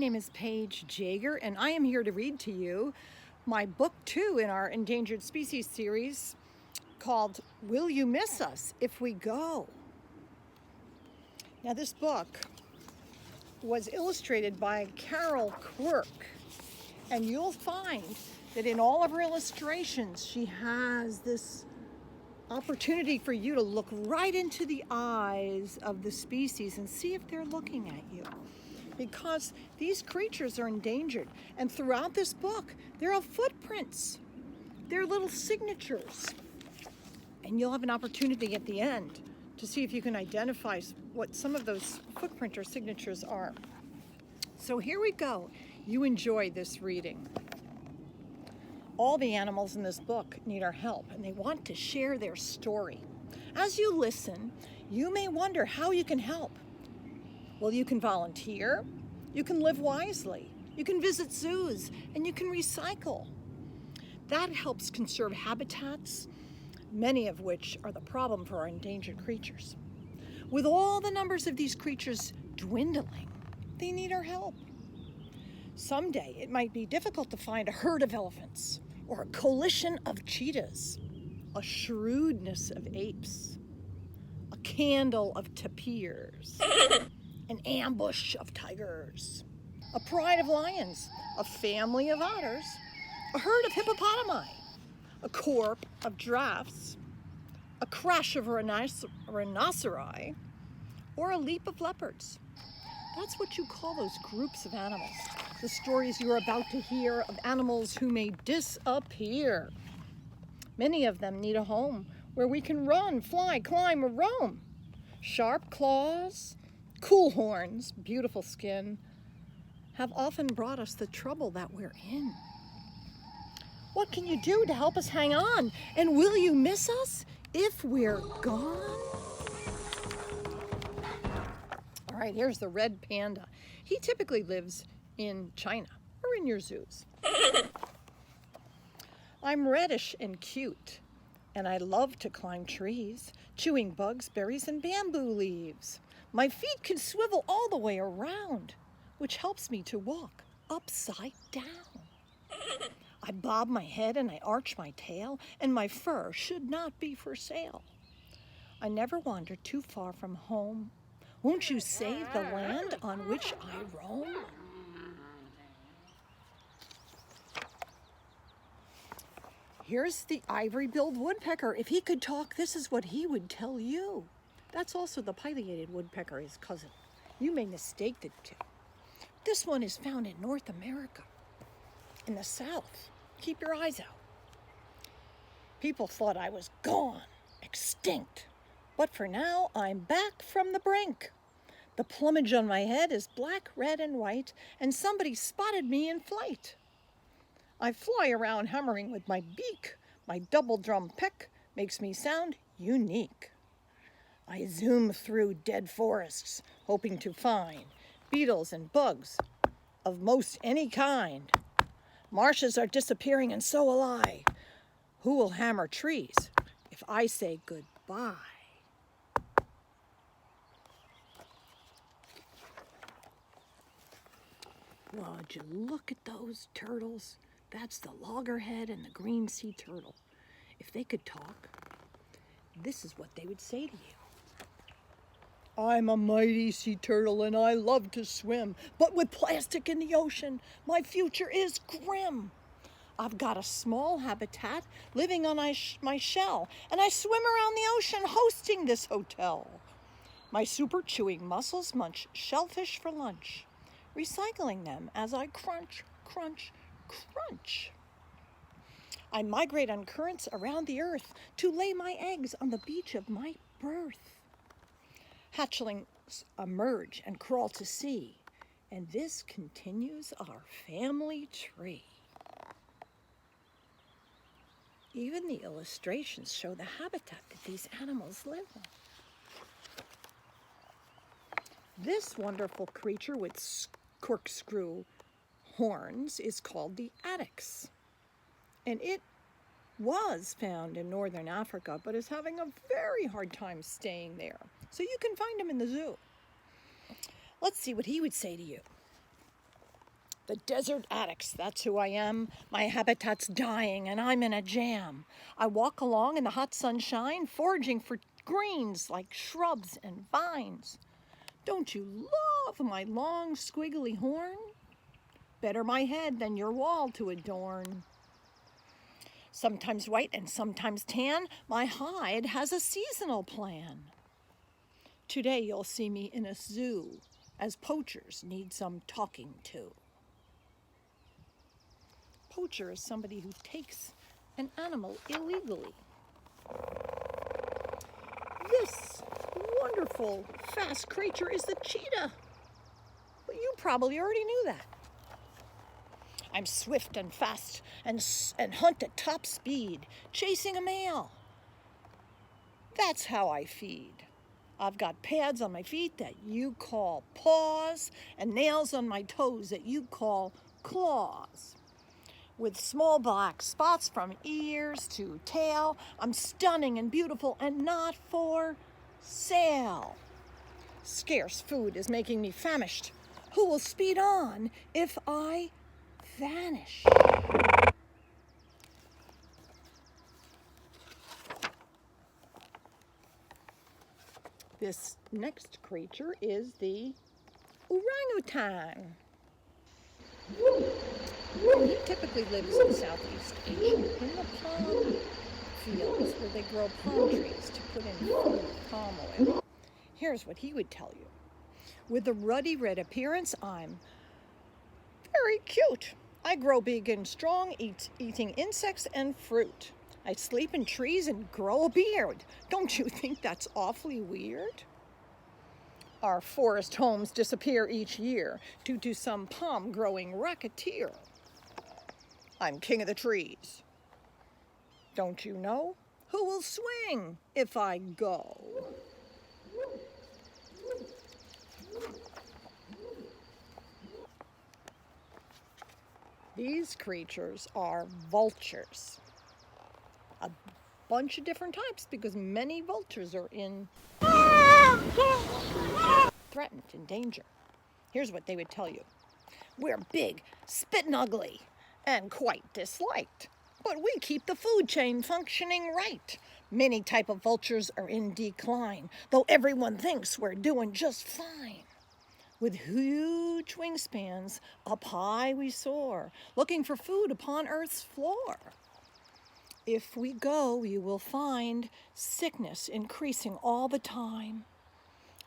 name is Paige Jaeger, and I am here to read to you my book 2 in our Endangered Species series called Will You Miss Us If We Go? Now, this book was illustrated by Carol Quirk, and you'll find that in all of her illustrations, she has this opportunity for you to look right into the eyes of the species and see if they're looking at you. Because these creatures are endangered, and throughout this book, there are footprints. They're little signatures. And you'll have an opportunity at the end to see if you can identify what some of those footprint or signatures are. So here we go. You enjoy this reading. All the animals in this book need our help, and they want to share their story. As you listen, you may wonder how you can help. Well, you can volunteer, you can live wisely, you can visit zoos, and you can recycle. That helps conserve habitats, many of which are the problem for our endangered creatures. With all the numbers of these creatures dwindling, they need our help. Someday it might be difficult to find a herd of elephants, or a coalition of cheetahs, a shrewdness of apes, a candle of tapirs, an ambush of tigers, a pride of lions, a family of otters, a herd of hippopotami, a corps of giraffes, a crash of rhinoceri, or a leap of leopards. That's what you call those groups of animals. The stories you're about to hear of animals who may disappear. Many of them need a home where we can run, fly, climb, or roam. Sharp claws, cool horns, beautiful skin have often brought us the trouble that we're in. What can you do to help us hang on? And will you miss us if we're gone? All right, here's the red panda. He typically lives in China or in your zoos. I'm reddish and cute, and I love to climb trees, chewing bugs, berries, and bamboo leaves. My feet can swivel all the way around, which helps me to walk upside down. I bob my head and I arch my tail, and my fur should not be for sale. I never wander too far from home. Won't you save the land on which I roam? Here's the ivory-billed woodpecker. If he could talk, this is what he would tell you. That's also the pileated woodpecker, his cousin. You may mistake the two. This one is found in North America, in the South. Keep your eyes out. People thought I was gone, extinct. But for now, I'm back from the brink. The plumage on my head is black, red, and white, and somebody spotted me in flight. I fly around hammering with my beak. My double drum peck makes me sound unique. I zoom through dead forests, hoping to find beetles and bugs of most any kind. Marshes are disappearing, and so will I. Who will hammer trees if I say goodbye? Well, would you look at those turtles? That's the loggerhead and the green sea turtle. If they could talk, this is what they would say to you. I'm a mighty sea turtle and I love to swim, but with plastic in the ocean, my future is grim. I've got a small habitat living on my shell, and I swim around the ocean hosting this hotel. My super chewing mussels munch shellfish for lunch, recycling them as I crunch, crunch, crunch. I migrate on currents around the earth to lay my eggs on the beach of my birth. Hatchlings emerge and crawl to sea, and this continues our family tree. Even the illustrations show the habitat that these animals live in. This wonderful creature with corkscrew horns is called the addax, and it was found in northern Africa, but is having a very hard time staying there. So you can find him in the zoo. Let's see what he would say to you. The desert addicts, that's who I am. My habitat's dying and I'm in a jam. I walk along in the hot sunshine, foraging for greens like shrubs and vines. Don't you love my long squiggly horn? Better my head than your wall to adorn. Sometimes white and sometimes tan, my hide has a seasonal plan. Today you'll see me in a zoo, as poachers need some talking to. Poacher is somebody who takes an animal illegally. This wonderful, fast creature is the cheetah. But you probably already knew that. I'm swift and fast and hunt at top speed, chasing a male. That's how I feed. I've got pads on my feet that you call paws and nails on my toes that you call claws. With small black spots from ears to tail, I'm stunning and beautiful and not for sale. Scarce food is making me famished. Who will speed on if I vanish? This next creature is the orangutan. He typically lives in Southeast Asia, in the palm fields where they grow palm trees to put in food, palm oil. Here's what he would tell you. With a ruddy red appearance, I'm very cute. I grow big and strong, eating insects and fruit. I sleep in trees and grow a beard. Don't you think that's awfully weird? Our forest homes disappear each year due to some palm-growing racketeer. I'm king of the trees. Don't you know? Who will swing if I go? These creatures are vultures. A bunch of different types because many vultures are threatened, in danger. Here's what they would tell you. We're big, spittin' ugly, and quite disliked. But we keep the food chain functioning right. Many type of vultures are in decline, though everyone thinks we're doing just fine. With huge wingspans, up high we soar, looking for food upon Earth's floor. If we go, you will find sickness increasing all the time.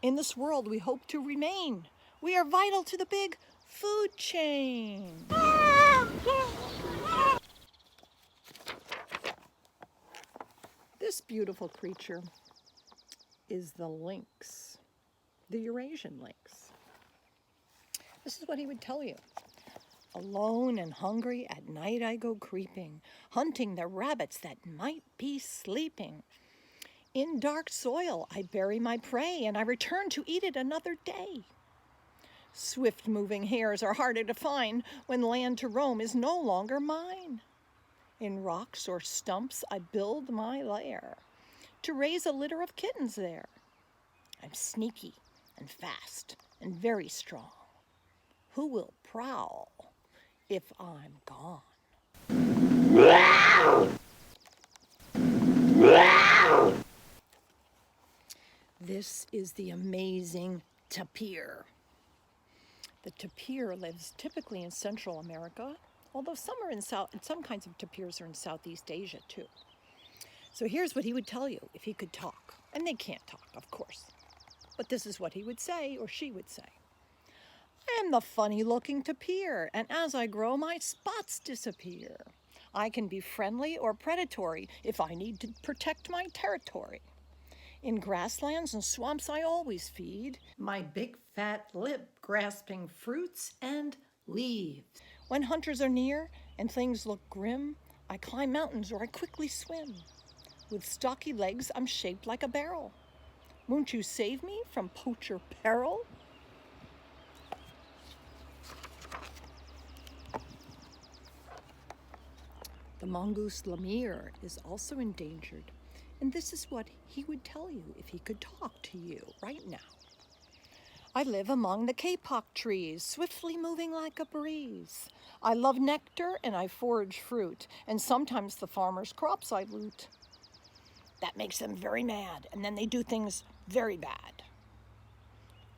In this world, we hope to remain. We are vital to the big food chain. This beautiful creature is the lynx, the Eurasian lynx. This is what he would tell you. Alone and hungry, at night I go creeping, hunting the rabbits that might be sleeping. In dark soil I bury my prey, and I return to eat it another day. Swift-moving hares are harder to find when land to roam is no longer mine. In rocks or stumps I build my lair to raise a litter of kittens there. I'm sneaky and fast and very strong. Who will prowl if I'm gone? This is the amazing tapir. The tapir lives typically in Central America, although some kinds of tapirs are in Southeast Asia too. So here's what he would tell you if he could talk. And they can't talk, of course. But this is what he would say, or she would say. I am the funny-looking tapir, and as I grow, my spots disappear. I can be friendly or predatory if I need to protect my territory. In grasslands and swamps I always feed, my big fat lip grasping fruits and leaves. When hunters are near and things look grim, I climb mountains or I quickly swim. With stocky legs, I'm shaped like a barrel. Won't you save me from poacher peril? The mongoose lemur is also endangered, and this is what he would tell you if he could talk to you right now. I live among the kapok trees, swiftly moving like a breeze. I love nectar and I forage fruit, and sometimes the farmer's crops I loot. That makes them very mad, and then they do things very bad.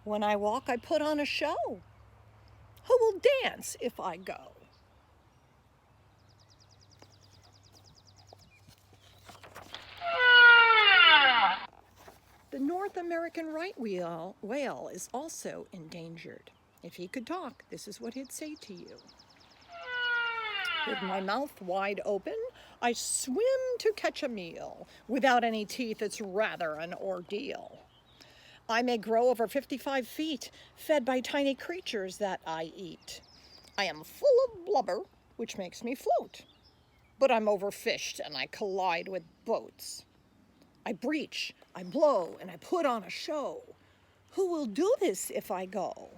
When I walk, I put on a show. Who will dance if I go? The North American right whale is also endangered. If he could talk, this is what he'd say to you. With my mouth wide open, I swim to catch a meal. Without any teeth, it's rather an ordeal. I may grow over 55 feet, fed by tiny creatures that I eat. I am full of blubber, which makes me float. But I'm overfished and I collide with boats. I breach, I blow, and I put on a show. Who will do this if I go?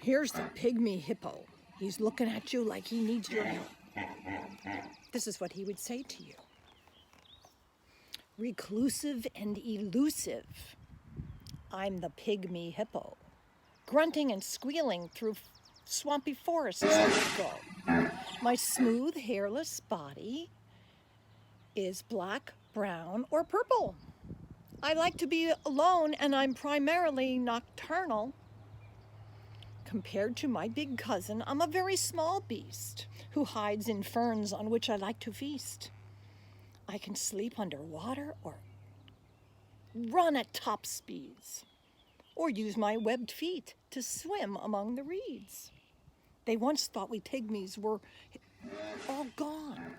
Here's the pygmy hippo. He's looking at you like he needs your help. This is what he would say to you. Reclusive and elusive, I'm the pygmy hippo. Grunting and squealing through swampy forests I go. My smooth, hairless body is black, brown, or purple. I like to be alone, and I'm primarily nocturnal. Compared to my big cousin, I'm a very small beast who hides in ferns on which I like to feast. I can sleep underwater or run at top speeds, or use my webbed feet to swim among the reeds. They once thought we pygmies were all gone,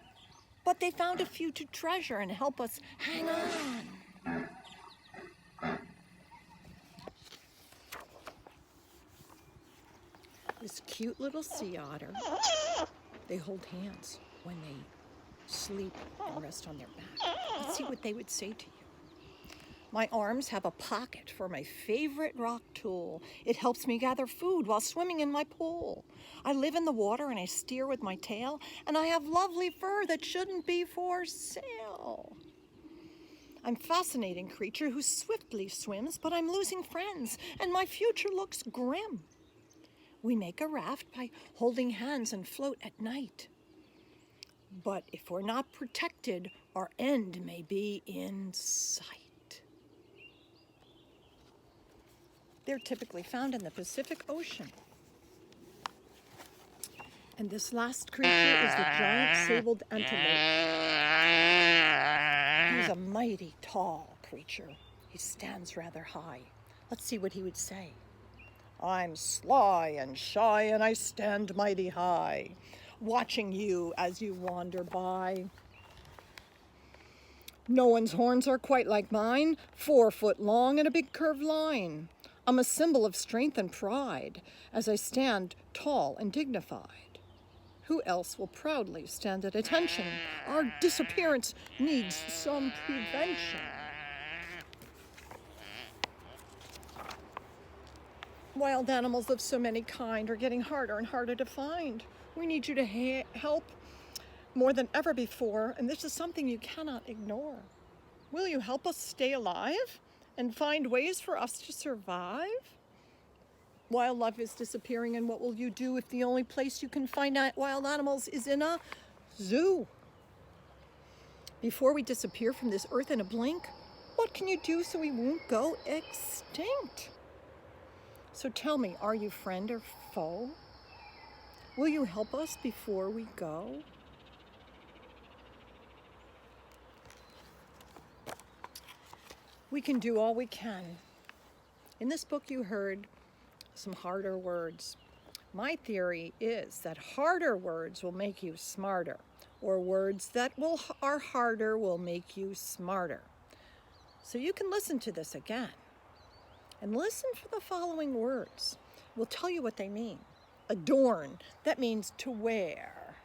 but they found a few to treasure and help us hang on. This cute little sea otter, they hold hands when they sleep and rest on their back. Let's see what they would say to you. My arms have a pocket for my favorite rock tool. It helps me gather food while swimming in my pool. I live in the water and I steer with my tail, and I have lovely fur that shouldn't be for sale. I'm a fascinating creature who swiftly swims, but I'm losing friends, and my future looks grim. We make a raft by holding hands and float at night. But if we're not protected, our end may be in sight. They're typically found in the Pacific Ocean. And this last creature is the giant sable antelope. He's a mighty tall creature. He stands rather high. Let's see what he would say. I'm sly and shy, and I stand mighty high, watching you as you wander by. No one's horns are quite like mine, 4 foot long and a big curved line. I'm a symbol of strength and pride as I stand tall and dignified. Who else will proudly stand at attention? Our disappearance needs some prevention. Wild animals of so many kind are getting harder and harder to find. We need you to help more than ever before, and this is something you cannot ignore. Will you help us stay alive and find ways for us to survive? Wildlife is disappearing, and what will you do if the only place you can find wild animals is in a zoo? Before we disappear from this earth in a blink, what can you do so we won't go extinct? So tell me, are you friend or foe? Will you help us before we go? We can do all we can. In this book you heard some harder words. My theory is that harder words will make you smarter, or words that are harder will make you smarter. So you can listen to this again. And listen for the following words. We'll tell you what they mean. Adorn, that means to wear.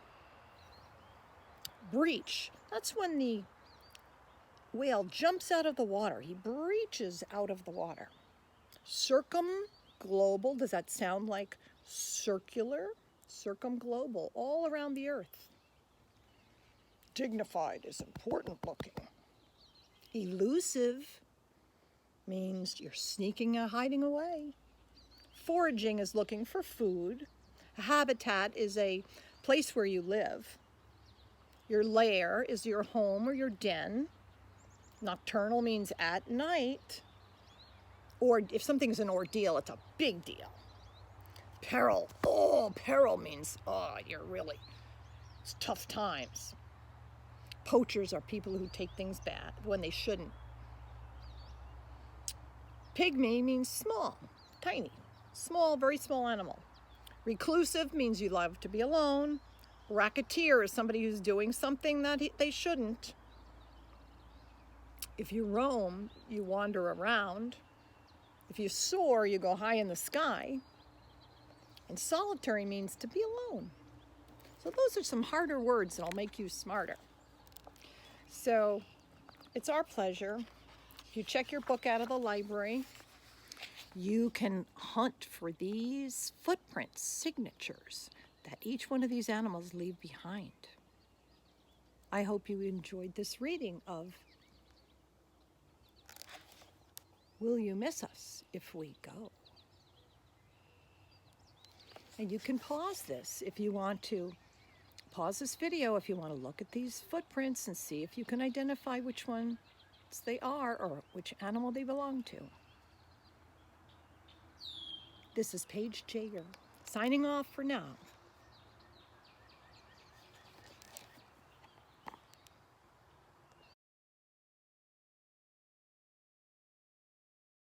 Breach, that's when the whale jumps out of the water. He breaches out of the water. Circumglobal, does that sound like circular? Circumglobal, all around the earth. Dignified is important looking. Elusive means you're sneaking or hiding away. Foraging is looking for food. A habitat is a place where you live. Your lair is your home or your den. Nocturnal means at night. Or if something's an ordeal, it's a big deal. Peril. Oh, peril means, oh, it's tough times. Poachers are people who take things bad when they shouldn't. Pygmy means small, tiny, small, very small animal. Reclusive means you love to be alone. Racketeer is somebody who's doing something that they shouldn't. If you roam, you wander around. If you soar, you go high in the sky. And solitary means to be alone. So those are some harder words that'll make you smarter. So it's our pleasure. If you check your book out of the library, you can hunt for these footprints, signatures that each one of these animals leave behind. I hope you enjoyed this reading of Will You Miss Us If We Go? And you can pause this if you want to. Pause this video if you want to look at these footprints and see if you can identify which ones they are or which animal they belong to. This is Paige Jaeger, signing off for now.